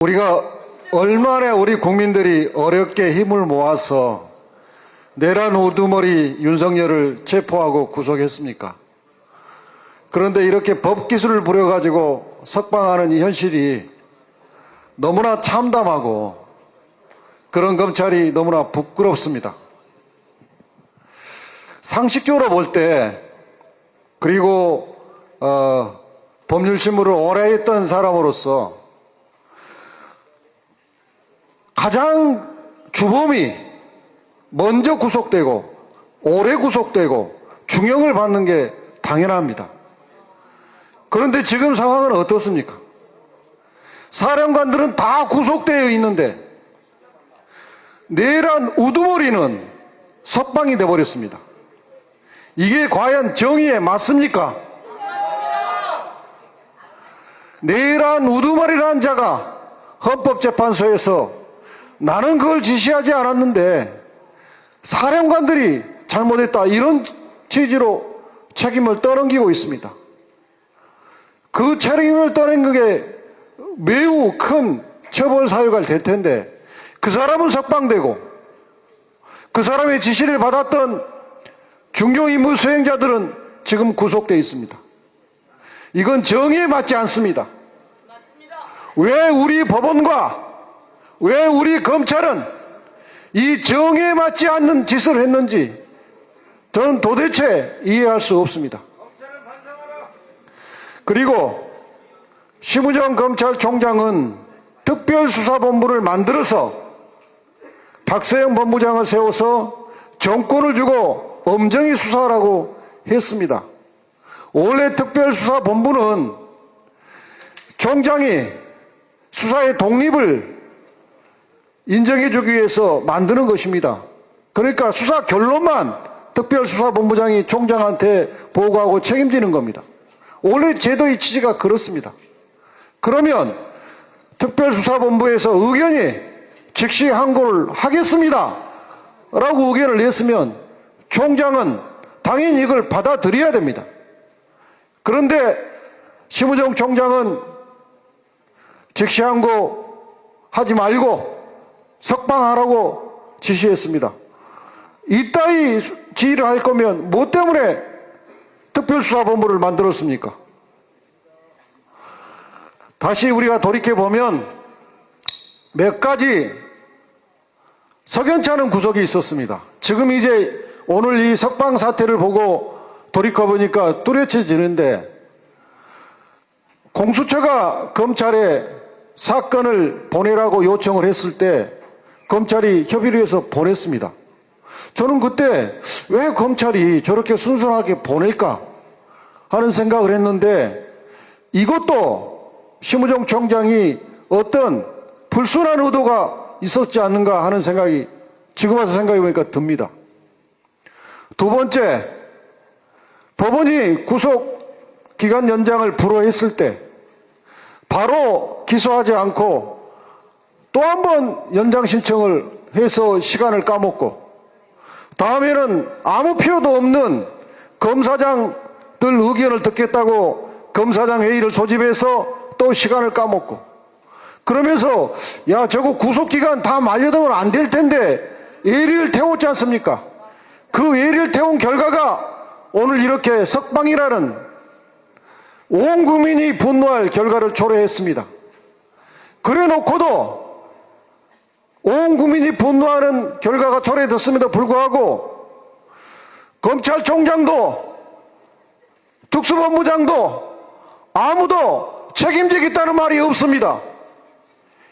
우리가 얼마나 우리 국민들이 어렵게 힘을 모아서 내란 우두머리 윤석열을 체포하고 구속했습니까? 그런데 이렇게 법기술을 부려가지고 석방하는 이 현실이 너무나 참담하고 그런 검찰이 너무나 부끄럽습니다. 상식적으로 볼 때, 그리고 법률신문을 오래 했던 사람으로서 가장 주범이 먼저 구속되고 오래 구속되고 중형을 받는 게 당연합니다. 그런데 지금 상황은 어떻습니까? 사령관들은 다 구속되어 있는데 내란 우두머리는 석방이 돼버렸습니다. 이게 과연 정의에 맞습니까? 내란 우두머리라는 자가 헌법재판소에서 나는 그걸 지시하지 않았는데 사령관들이 잘못했다, 이런 취지로 책임을 떠넘기고 있습니다. 그 책임을 떠넘긴 게 매우 큰 처벌 사유가 될 텐데 그 사람은 석방되고 그 사람의 지시를 받았던 중요 임무 수행자들은 지금 구속되어 있습니다. 이건 정의에 맞지 않습니다. 왜 우리 법원과 왜 우리 검찰은 이 정의에 맞지 않는 짓을 했는지 저는 도대체 이해할 수 없습니다. 그리고 심우정 검찰총장은 특별수사본부를 만들어서 박세영 본부장을 세워서 정권을 주고 엄정히 수사하라고 했습니다. 원래 특별수사본부는 총장이 수사의 독립을 인정해주기 위해서 만드는 것입니다. 그러니까 수사 결론만 특별수사본부장이 총장한테 보고하고 책임지는 겁니다. 원래 제도의 취지가 그렇습니다. 그러면 특별수사본부에서 의견이 즉시 항고를 하겠습니다 라고 의견을 냈으면 총장은 당연히 이걸 받아들여야 됩니다. 그런데 심우정 총장은 즉시 항고 하지 말고 석방하라고 지시했습니다. 이따위 지휘를 할 거면 뭐 때문에 특별수사본부를 만들었습니까? 다시 우리가 돌이켜보면 몇 가지 석연찮은 구석이 있었습니다. 지금 이제 오늘 이 석방 사태를 보고 돌이켜보니까 뚜렷해지는데, 공수처가 검찰에 사건을 보내라고 요청을 했을 때 검찰이 협의를 해서 보냈습니다. 저는 그때 왜 검찰이 저렇게 순순하게 보낼까 하는 생각을 했는데, 이것도 심우정 총장이 어떤 불순한 의도가 있었지 않는가 하는 생각이 지금 와서 생각해보니까 듭니다. 두 번째, 법원이 구속기간 연장을 불허했을 때 바로 기소하지 않고 또 한 번 연장 신청을 해서 시간을 까먹고, 다음에는 아무 필요도 없는 검사장들 의견을 듣겠다고 검사장 회의를 소집해서 또 시간을 까먹고, 그러면서 야 저거 구속기간 다 만료되면 안 될 텐데 예리를 태웠지 않습니까? 그 예리를 태운 결과가 오늘 이렇게 석방이라는 온 국민이 분노할 결과를 초래했습니다. 그래 놓고도 온 국민이 분노하는 결과가 초래됐음에도 불구하고 검찰총장도 특수본부장도 아무도 책임지겠다는 말이 없습니다.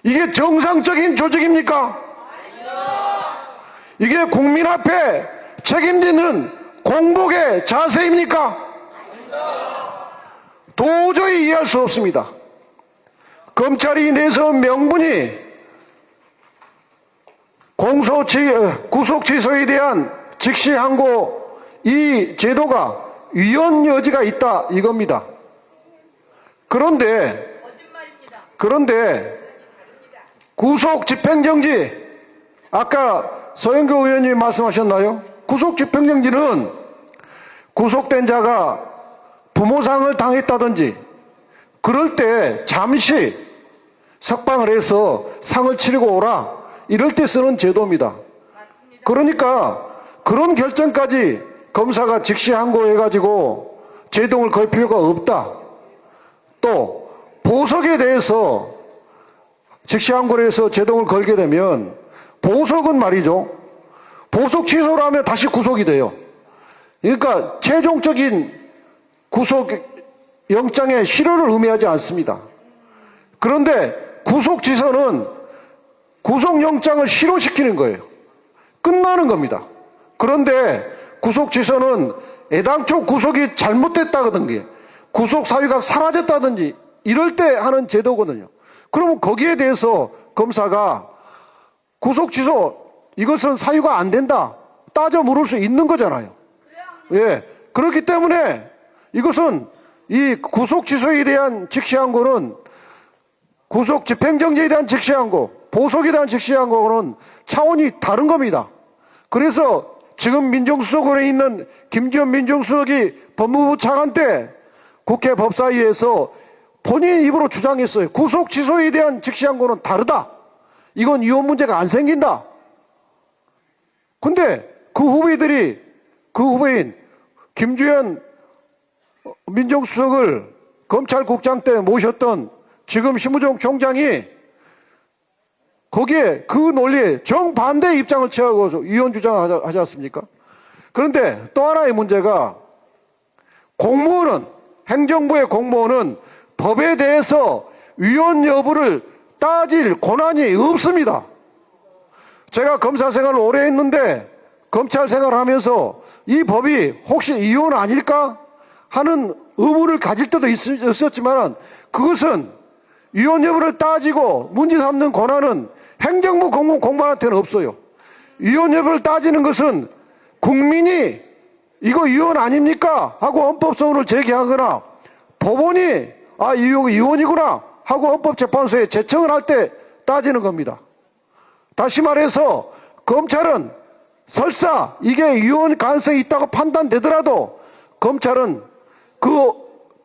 이게 정상적인 조직입니까? 이게 국민 앞에 책임지는 공복의 자세입니까? 도저히 이해할 수 없습니다. 검찰이 내세운 명분이 구속 취소에 대한 즉시 항고, 이 제도가 위헌 여지가 있다 이겁니다. 그런데 구속 집행정지, 아까 서영교 의원님이 말씀하셨나요? 구속 집행정지는 구속된 자가 부모상을 당했다든지 그럴 때 잠시 석방을 해서 상을 치르고 오라. 이럴 때 쓰는 제도입니다. 그러니까 그런 결정까지 검사가 즉시 항고해가지고 제동을 걸 필요가 없다. 또 보석에 대해서 즉시 항고를 해서 제동을 걸게 되면 보석은 말이죠. 보석 취소를 하면 다시 구속이 돼요. 그러니까 최종적인 구속 영장의 실효를 의미하지 않습니다. 그런데 구속 취소는 구속 영장을 실효시키는 거예요. 끝나는 겁니다. 그런데 구속 취소는 애당초 구속이 잘못됐다든지 구속 사유가 사라졌다든지 이럴 때 하는 제도거든요. 그러면 거기에 대해서 검사가 구속 취소 이것은 사유가 안 된다 따져 물을 수 있는 거잖아요. 예, 그렇기 때문에 이것은 이 구속 취소에 대한 즉시 항고는 구속 집행정지에 대한 즉시 항고, 보석에 대한 즉시 항고는 차원이 다른 겁니다. 그래서 지금 민정수석원에 있는 김지원 민정수석이 법무부 차관 때 국회 법사위에서 본인 입으로 주장했어요. 구속 취소에 대한 즉시 항고는 다르다. 이건 이혼 문제가 안 생긴다. 근데 그 후배인 김주현 민정수석을 검찰국장 때 모셨던 지금 심우정 총장이 거기에 그 논리에 정반대의 입장을 취하고 이혼 주장을 하지 않습니까? 그런데 또 하나의 문제가 공무원은, 행정부의 공무원은 법에 대해서 위헌 여부를 따질 권한이 없습니다. 제가 검사 생활을 오래 했는데 검찰 생활을 하면서 이 법이 혹시 이혼 아닐까 하는 의문을 가질 때도 있었지만 그것은 위헌 여부를 따지고 문제 삼는 권한은 행정부 공무원한테는 없어요. 위헌 여부를 따지는 것은 국민이 이거 위헌 아닙니까? 하고 헌법소원을 제기하거나 법원이 이거 위헌이구나 하고 헌법재판소에 제청을 할 때 따지는 겁니다. 다시 말해서 검찰은 설사 이게 위헌 가능성이 있다고 판단되더라도 검찰은 그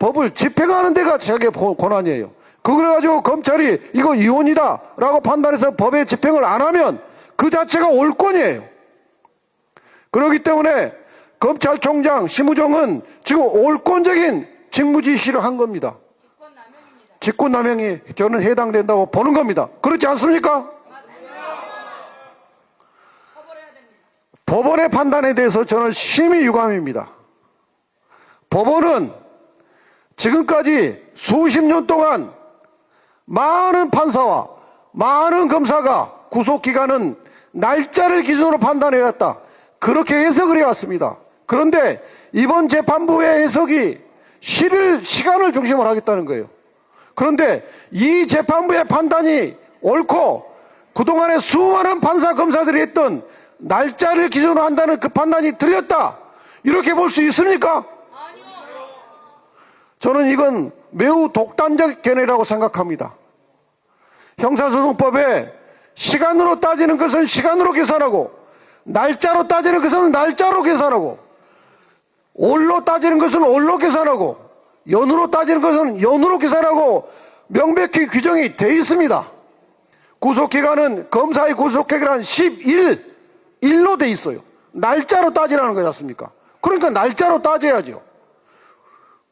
법을 집행하는 데가 자기의 권한이에요. 그걸 가지고 검찰이 이거 위헌이다 라고 판단해서 법의 집행을 안 하면 그 자체가 옳권이에요. 그렇기 때문에 검찰총장 심우정은 지금 옳권적인 직무지시를 한 겁니다. 직권남용이 저는 해당된다고 보는 겁니다. 그렇지 않습니까? 법원의 판단에 대해서 저는 심히 유감입니다. 법원은 지금까지 수십 년 동안 많은 판사와 많은 검사가 구속기간은 날짜를 기준으로 판단해왔다. 그렇게 해석을 해왔습니다. 그런데 이번 재판부의 해석이 시간을 중심으로 하겠다는 거예요. 그런데 이 재판부의 판단이 옳고 그동안에 수많은 판사 검사들이 했던 날짜를 기준으로 한다는 그 판단이 틀렸다. 이렇게 볼 수 있습니까? 저는 이건 매우 독단적 견해라고 생각합니다. 형사소송법에 시간으로 따지는 것은 시간으로 계산하고 날짜로 따지는 것은 날짜로 계산하고 올로 따지는 것은 올로 계산하고 연으로 따지는 것은 연으로 계산하고 명백히 규정이 돼 있습니다. 구속기간은 검사의 구속기간 11일로 돼 있어요. 날짜로 따지라는 거지 않습니까? 그러니까 날짜로 따져야죠.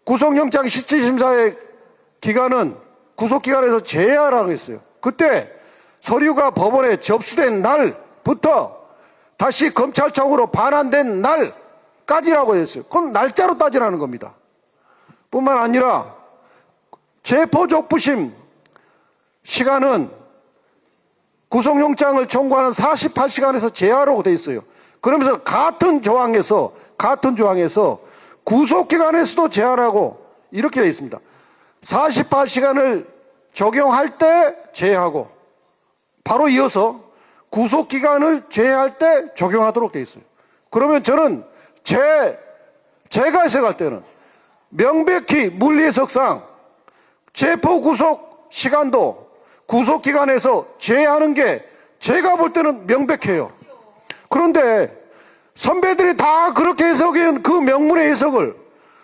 구속영장 실질심사의 기간은 구속기간에서 제외하라고 했어요. 그때 서류가 법원에 접수된 날부터 다시 검찰청으로 반환된 날까지라고 했어요. 그건 날짜로 따지라는 겁니다. 뿐만 아니라 체포족부심 시간은 구속영장을 청구하는 48시간에서 제하라고 돼 있어요. 그러면서 같은 조항에서 구속기간에서도 제하라고 이렇게 돼 있습니다. 48시간을 적용할 때 제하고 바로 이어서 구속기간을 제외할 때 적용하도록 돼 있어요. 그러면 저는 제가 해석할 때는 명백히 물리해석상 체포 구속 시간도 구속기간에서 제외하는 게 제가 볼 때는 명백해요. 그런데 선배들이 다 그렇게 해석한 그 명문의 해석을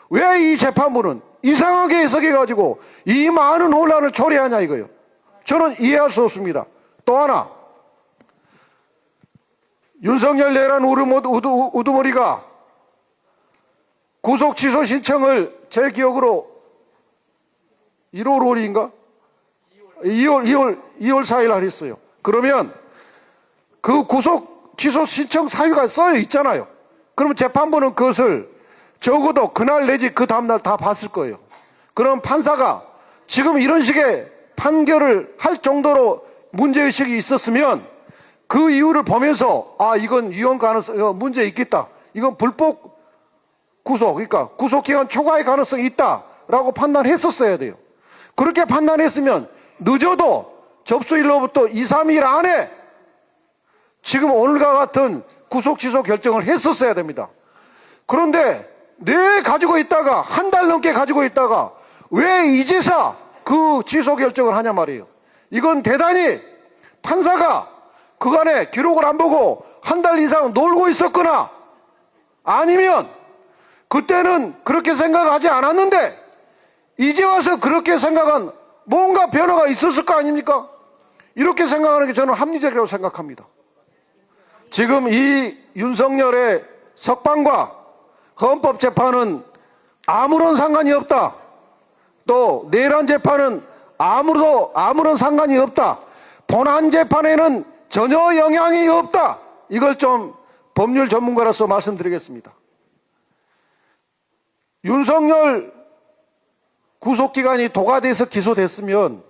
왜 이 재판부는 이상하게 해석해가지고 이 많은 혼란을 초래하냐 이거예요. 저는 이해할 수 없습니다. 또 하나, 윤석열 내란 우두머리가 구속 취소 신청을 제 기억으로 1월 5일인가? 2월 4일 날 했어요. 그러면 그 구속 취소 신청 사유가 써여 있잖아요. 그러면 재판부는 그것을 적어도 그날 내지 그 다음날 다 봤을 거예요. 그럼 판사가 지금 이런 식의 판결을 할 정도로 문제의식이 있었으면 그 이유를 보면서 아 이건 위헌 가능성 문제 있겠다. 이건 불법 구속 그러니까 구속기간 초과의 가능성이 있다라고 판단했었어야 돼요. 그렇게 판단했으면 늦어도 접수일로부터 2, 3일 안에 지금 오늘과 같은 구속 취소 결정을 했었어야 됩니다. 그런데 내 가지고 있다가 한 달 넘게 가지고 있다가 왜 이제서 그 취소 결정을 하냐 말이에요. 이건 대단히 판사가 그간에 기록을 안 보고 한 달 이상 놀고 있었거나 아니면 그때는 그렇게 생각하지 않았는데 이제 와서 그렇게 생각한 뭔가 변화가 있었을 거 아닙니까? 이렇게 생각하는 게 저는 합리적이라고 생각합니다. 지금 이 윤석열의 석방과 헌법재판은 아무런 상관이 없다. 또 내란 재판은 아무런 상관이 없다. 본안 재판에는 전혀 영향이 없다. 이걸 좀 법률 전문가로서 말씀드리겠습니다. 윤석열 구속기간이 도과돼서 기소됐으면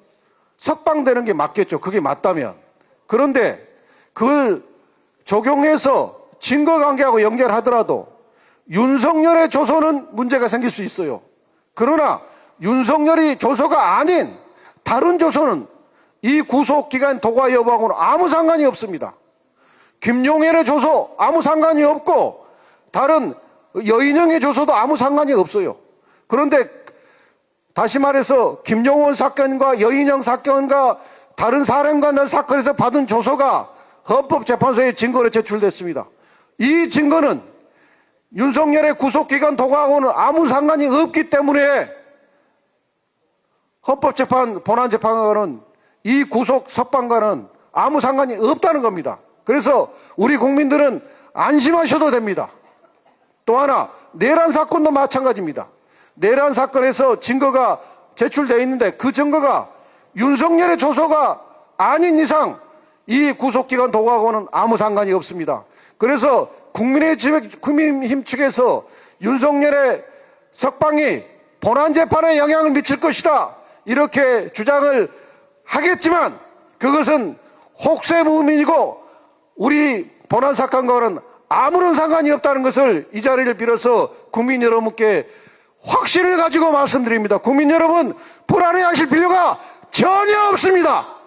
석방되는 게 맞겠죠. 그게 맞다면. 그런데 그걸 적용해서 증거관계하고 연결하더라도 윤석열의 조서는 문제가 생길 수 있어요. 그러나 윤석열이 조서가 아닌 다른 조서는 이 구속기간 도과 여부하고는 아무 상관이 없습니다. 김용현의 조서 아무 상관이 없고 다른 여인영의 조서도 아무 상관이 없어요. 그런데 다시 말해서 김용원 사건과 여인영 사건과 다른 사람관들 사건에서 받은 조서가 헌법재판소에 증거로 제출됐습니다. 이 증거는 윤석열의 구속기간 도과하고는 아무 상관이 없기 때문에 헌법재판 본안재판과는 이 구속 석방과는 아무 상관이 없다는 겁니다. 그래서 우리 국민들은 안심하셔도 됩니다. 또 하나 내란 사건도 마찬가지입니다. 내란 사건에서 증거가 제출되어 있는데 그 증거가 윤석열의 조서가 아닌 이상 이 구속기간 도과하고는 아무 상관이 없습니다. 그래서 국민의힘 측에서 윤석열의 석방이 본안재판에 영향을 미칠 것이다 이렇게 주장을 하겠지만 그것은 혹세무민이고 우리 본안사건과는 아무런 상관이 없다는 것을 이 자리를 빌어서 국민 여러분께 확신을 가지고 말씀드립니다. 국민 여러분 불안해하실 필요가 전혀 없습니다.